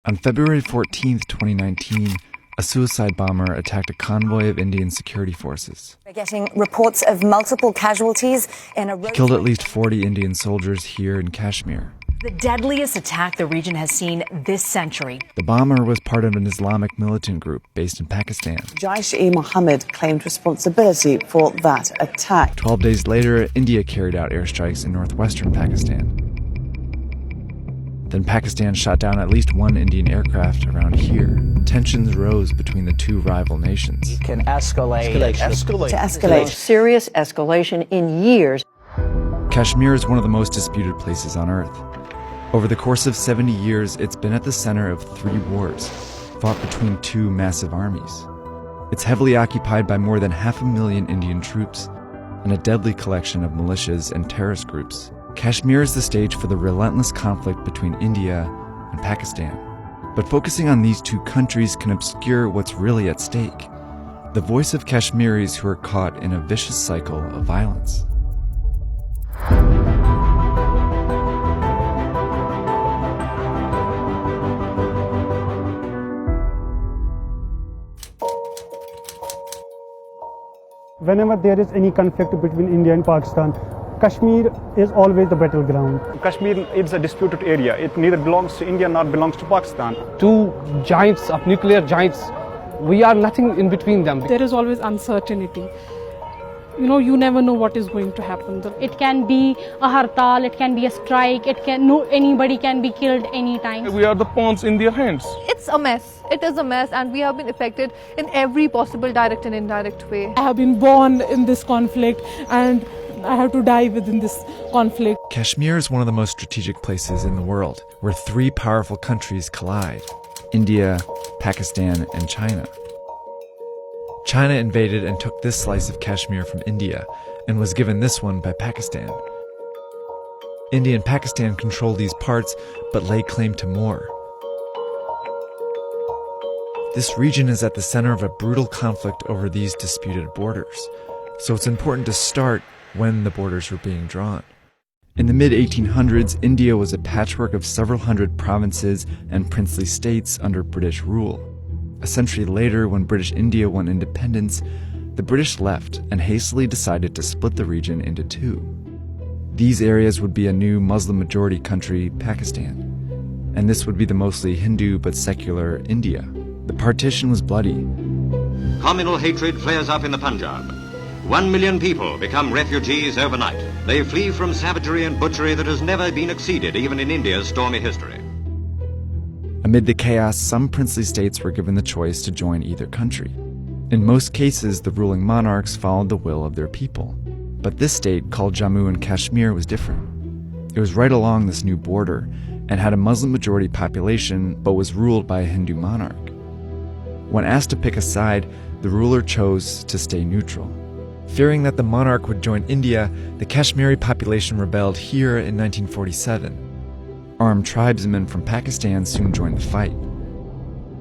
On February 14, 2019, a suicide bomber attacked a convoy of Indian security forces. We're getting reports of multiple casualties in a He killed at least 40 Indian soldiers here in Kashmir. The deadliest attack the region has seen this century. The bomber was part of an Islamic militant group based in Pakistan. Jaish-e-Mohammed claimed responsibility for that attack. 12 days later, India carried out airstrikes in northwestern Pakistan. Then Pakistan shot down at least one Indian aircraft around here. Tensions rose between the two rival nations. It can escalate. To escalate. Serious escalation in years. Kashmir is one of the most disputed places on Earth. Over the course of 70 years, it's been at the center of 3 wars, fought between 2 massive armies. It's heavily occupied by more than 500,000 Indian troops, and a deadly collection of militias and terrorist groups. Kashmir is the stage for the relentless conflict between India and Pakistan. But focusing on these 2 countries can obscure what's really at stake: the voice of Kashmiris who are caught in a vicious cycle of violence. Whenever there is any conflict between India and Pakistan, Kashmir is always the battleground. Kashmir is a disputed area. It neither belongs to India nor belongs to Pakistan. 2 giants of nuclear giants. We are nothing in between them. There is always uncertainty. You never know what is going to happen. It can be a hartal, it can be a strike, anybody can be killed anytime. We are the pawns in their hands. It's a mess. It is a mess, and we have been affected in every possible direct and indirect way. I have been born in this conflict, and I have to die within this conflict. Kashmir is one of the most strategic places in the world, where 3 powerful countries collide: India, Pakistan, and China. China invaded and took this slice of Kashmir from India, and was given this one by Pakistan. India and Pakistan control these parts, but lay claim to more. This region is at the center of a brutal conflict over these disputed borders, so it's important to start when the borders were being drawn. In the mid-1800s, India was a patchwork of several hundred provinces and princely states under British rule. A century later, when British India won independence, the British left and hastily decided to split the region into 2. These areas would be a new Muslim-majority country, Pakistan, and this would be the mostly Hindu but secular India. The partition was bloody. Communal hatred flares up in the Punjab. 1 million people become refugees overnight. They flee from savagery and butchery that has never been exceeded, even in India's stormy history. Amid the chaos, some princely states were given the choice to join either country. In most cases, the ruling monarchs followed the will of their people. But this state, called Jammu and Kashmir, was different. It was right along this new border and had a Muslim-majority population, but was ruled by a Hindu monarch. When asked to pick a side, the ruler chose to stay neutral. Fearing that the monarch would join India, the Kashmiri population rebelled here in 1947. Armed tribesmen from Pakistan soon joined the fight.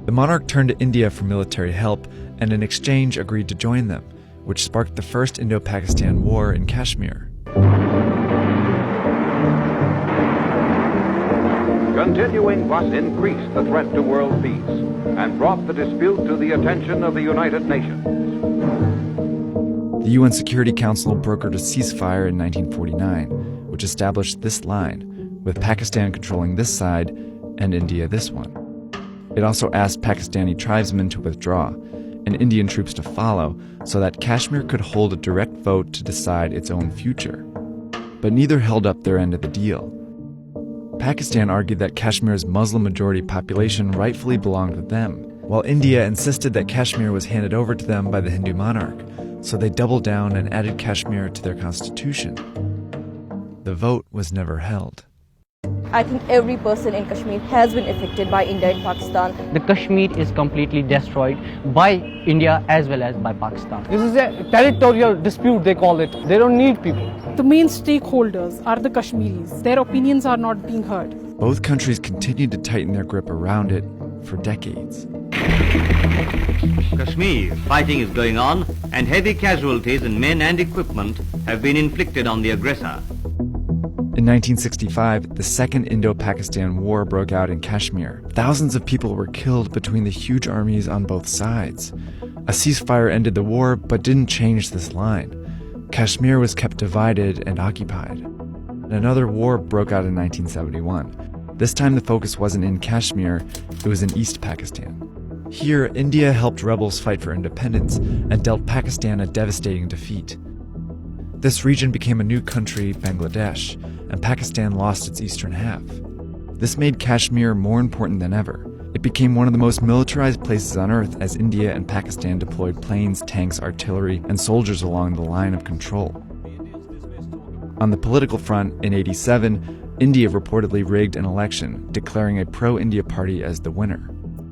The monarch turned to India for military help and in exchange agreed to join them, which sparked the first Indo-Pakistan War in Kashmir. Continuing thus increased the threat to world peace and brought the dispute to the attention of the United Nations. The UN Security Council brokered a ceasefire in 1949, which established this line, with Pakistan controlling this side and India this one. It also asked Pakistani tribesmen to withdraw and Indian troops to follow so that Kashmir could hold a direct vote to decide its own future. But neither held up their end of the deal. Pakistan argued that Kashmir's Muslim-majority population rightfully belonged with them, while India insisted that Kashmir was handed over to them by the Hindu monarch, so they doubled down and added Kashmir to their constitution. The vote was never held. I think every person in Kashmir has been affected by India and Pakistan. The Kashmir is completely destroyed by India as well as by Pakistan. This is a territorial dispute, they call it. They don't need people. The main stakeholders are the Kashmiris. Their opinions are not being heard. Both countries continued to tighten their grip around it for decades. Kashmir, fighting is going on, and heavy casualties in men and equipment have been inflicted on the aggressor. In 1965, the Second Indo-Pakistan War broke out in Kashmir. Thousands of people were killed between the huge armies on both sides. A ceasefire ended the war, but didn't change this line. Kashmir was kept divided and occupied. And another war broke out in 1971. This time the focus wasn't in Kashmir, it was in East Pakistan. Here, India helped rebels fight for independence and dealt Pakistan a devastating defeat. This region became a new country, Bangladesh, and Pakistan lost its eastern half. This made Kashmir more important than ever. It became one of the most militarized places on earth as India and Pakistan deployed planes, tanks, artillery, and soldiers along the line of control. On the political front, in '87, India reportedly rigged an election, declaring a pro-India party as the winner.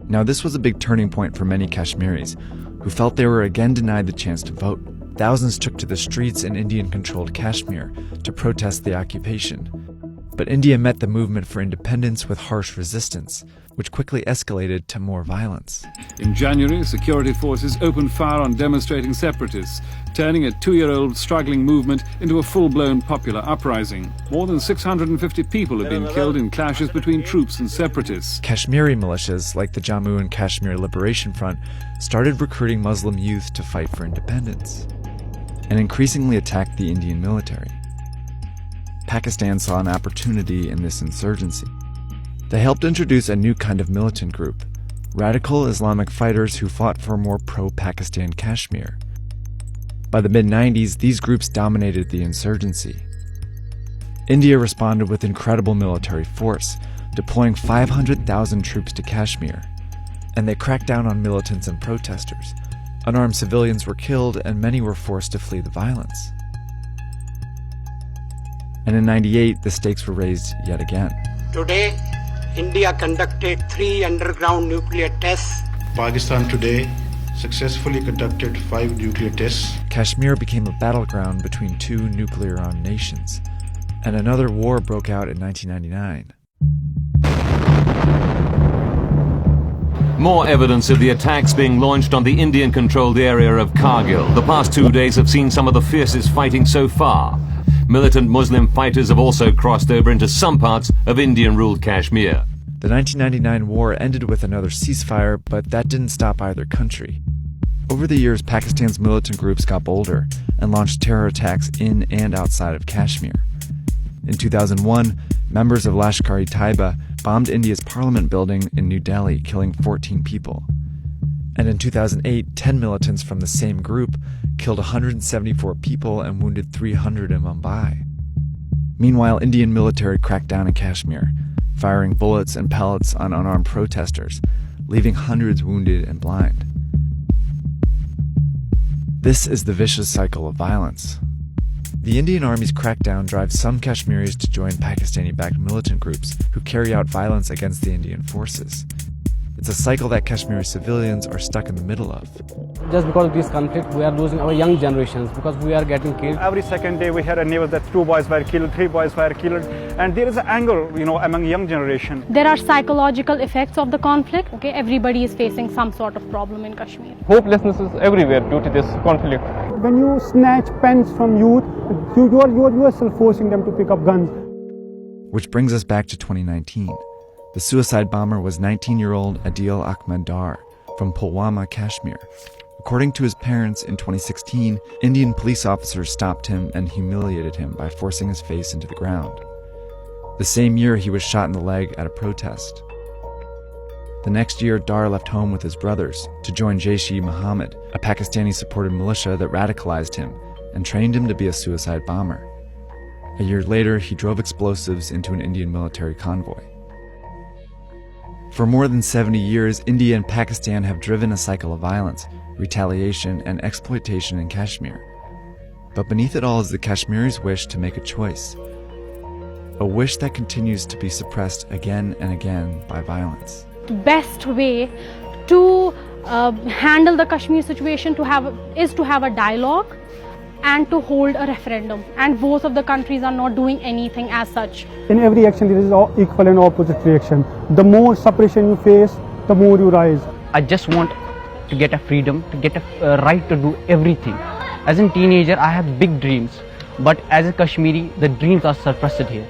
Now, this was a big turning point for many Kashmiris, who felt they were again denied the chance to vote. Thousands took to the streets in Indian-controlled Kashmir to protest the occupation. But India met the movement for independence with harsh resistance, which quickly escalated to more violence. In January, security forces opened fire on demonstrating separatists, turning a 2-year-old struggling movement into a full-blown popular uprising. More than 650 people have been killed in clashes between troops and separatists. Kashmiri militias, like the Jammu and Kashmir Liberation Front, started recruiting Muslim youth to fight for independence, and increasingly attacked the Indian military. Pakistan saw an opportunity in this insurgency. They helped introduce a new kind of militant group, radical Islamic fighters who fought for more pro-Pakistan Kashmir. By the mid-90s, these groups dominated the insurgency. India responded with incredible military force, deploying 500,000 troops to Kashmir, and they cracked down on militants and protesters. Unarmed civilians were killed, and many were forced to flee the violence. And in '98, the stakes were raised yet again. Today, India conducted 3 underground nuclear tests. Pakistan today successfully conducted 5 nuclear tests. Kashmir became a battleground between 2 nuclear-armed nations, and another war broke out in 1999. More evidence of the attacks being launched on the Indian-controlled area of Kargil. The past 2 days have seen some of the fiercest fighting so far. Militant Muslim fighters have also crossed over into some parts of Indian-ruled Kashmir. The 1999 war ended with another ceasefire, but that didn't stop either country. Over the years, Pakistan's militant groups got bolder and launched terror attacks in and outside of Kashmir. In 2001, members of Lashkar-e-Taiba bombed India's parliament building in New Delhi, killing 14 people. And in 2008, 10 militants from the same group killed 174 people and wounded 300 in Mumbai. Meanwhile, Indian military cracked down in Kashmir, firing bullets and pellets on unarmed protesters, leaving hundreds wounded and blind. This is the vicious cycle of violence. The Indian Army's crackdown drives some Kashmiris to join Pakistani-backed militant groups who carry out violence against the Indian forces. It's a cycle that Kashmiri civilians are stuck in the middle of. Just because of this conflict, we are losing our young generations because we are getting killed. Every second day we hear a news that 2 boys were killed, 3 boys were killed, and there is an anger, among young generation. There are psychological effects of the conflict. Okay, everybody is facing some sort of problem in Kashmir. Hopelessness is everywhere due to this conflict. When you snatch pens from youth, you are yourself forcing them to pick up guns. Which brings us back to 2019. The suicide bomber was 19-year-old Adil Ahmed Dar from Pulwama, Kashmir. According to his parents, in 2016, Indian police officers stopped him and humiliated him by forcing his face into the ground. The same year, he was shot in the leg at a protest. The next year, Dar left home with his brothers to join Jaish-e-Mohammed, a Pakistani-supported militia that radicalized him and trained him to be a suicide bomber. A year later, he drove explosives into an Indian military convoy. For more than 70 years, India and Pakistan have driven a cycle of violence, retaliation, and exploitation in Kashmir. But beneath it all is the Kashmiris' wish to make a choice. A wish that continues to be suppressed again and again by violence. The best way to handle the Kashmir situation is to have a dialogue and to hold a referendum. And both of the countries are not doing anything as such. In every action, there is equal and opposite reaction. The more suppression you face, the more you rise. I just want to get a freedom, to get a right to do everything. As a teenager, I have big dreams. But as a Kashmiri, the dreams are suppressed here.